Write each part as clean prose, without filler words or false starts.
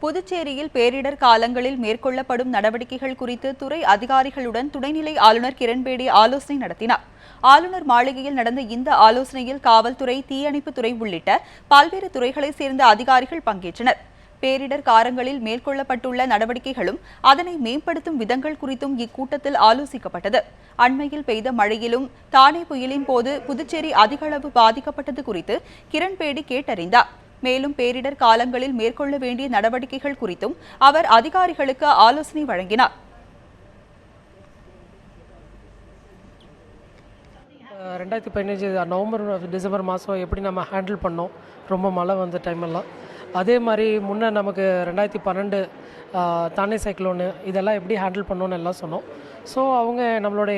புதுச்சேரியில் பேரிடர் காலங்களில் மேற்கொள்ளப்படும் நடவடிக்கைகள் குறித்து துறை அதிகாரிகளுடன் துணைநிலை ஆளுநர் கிரண்பேடி ஆலோசனை நடத்தினார். ஆளுநர் மாளிகையில் நடந்த இந்த ஆலோசனையில் காவல்துறை, தீயணைப்புத்துறை உள்ளிட்ட பல்வேறு துறைகளைச் சேர்ந்த அதிகாரிகள் பங்கேற்றனர். பேரிடர் காலங்களில் மேற்கொள்ளப்பட்டுள்ள நடவடிக்கைகளும் அதனை மேம்படுத்தும் விதங்கள் குறித்தும் இக்கூட்டத்தில் ஆலோசிக்கப்பட்டது. அண்மையில் பெய்த மழையிலும் தானே புயலின் போது புதுச்சேரி அதிக அளவு பாதிக்கப்பட்டது குறித்து கிரண்பேடி கேட்டறிந்தார். மேலும் பேரிடர் காலங்களில் மேற்கொள்ள வேண்டிய நடவடிக்கைகள் குறித்தும் அவர் அதிகாரிகளுக்கு ஆலோசனை வழங்கினார். 2015 நவம்பர் டிசம்பர் மாதம் எப்படி நம்ம ஹேண்டில் பண்ணோம், ரொம்ப மழை வந்த டைமெல்லாம். அதே மாதிரி முன்னே நமக்கு 2012 தானே சைக்ளோனு இதெல்லாம் எப்படி ஹேண்டில் பண்ணோன்னு எல்லாம் சொன்னோம். ஸோ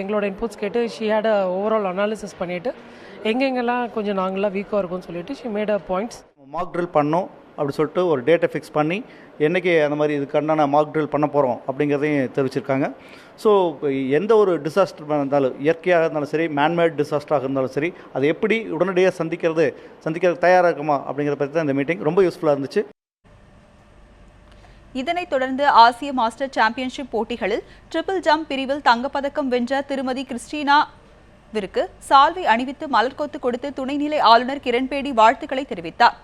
எங்களோட இன்புட்ஸ் கேட்டு ஷி ஹேட் ஓவரால் அனாலிசிஸ் பண்ணிவிட்டு எங்கெங்கெல்லாம் கொஞ்சம் நாங்களாம் வீக்காக இருக்கும்னு சொல்லிட்டு she made points. Mock drill பண்ணோம் அப்படி சொல்லிட்டு ஒரு டேட்டை ஃபிக்ஸ் பண்ணி என்றைக்கு அந்த மாதிரி இதுக்கான மாக் ட்ரில் பண்ண போகிறோம் அப்படிங்கிறதையும் தெரிவிச்சிருக்காங்க. ஸோ எந்த ஒரு டிசாஸ்டர் இருந்தாலும், இயற்கையாக இருந்தாலும் சரி, மேன்மேட் டிசாஸ்டராக இருந்தாலும் சரி, அதை எப்படி உடனடியாக சந்திக்கிறது தயாராக இருக்குமா அப்படிங்கிறத பற்றி தான் இந்த மீட்டிங் ரொம்ப யூஸ்ஃபுல்லாக இருந்துச்சு. இதனைத் தொடர்ந்து ஆசிய மாஸ்டர் சாம்பியன்ஷிப் போட்டிகளில் ட்ரிபிள் ஜம்ப் பிரிவில் தங்கப்பதக்கம் வென்ற திருமதி கிறிஸ்டினாவிற்கு சால்வை அணிவித்து மலர்கொத்து கொடுத்து துணைநிலை ஆளுநர் கிரண்பேடி வாழ்த்துக்களை தெரிவித்தார்.